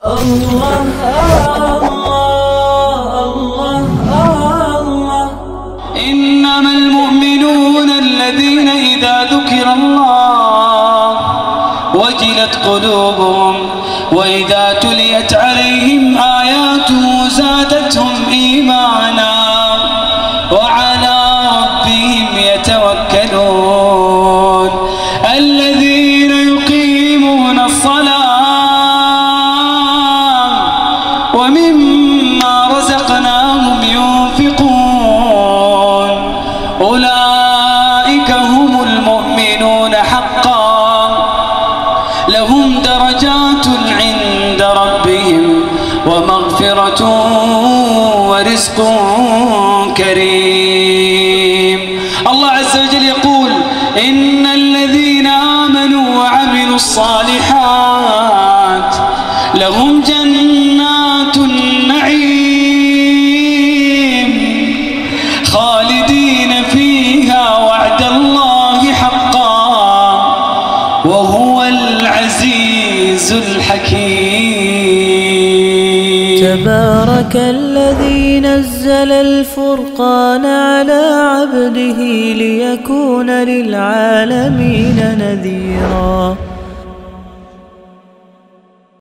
الله الله الله إنما المؤمنون الذين إذا ذكر الله وجلت قلوبهم وإذا تليت عليهم آياته زادتهم إيمانا وعلى ربهم يتوكلون الذين يقيمون الصلاة ومما رزقناهم ينفقون أولئك هم المؤمنون حقا لهم درجات عند ربهم ومغفرة ورزق كريم. الله عز وجل يقول إن الذين آمنوا وعملوا الصالحات لهم جنات النعيم خالدين فيها وعد الله حقا وهو العزيز الحكيم. تبارك الذي نزل الفرقان على عبده ليكون للعالمين نذيرا.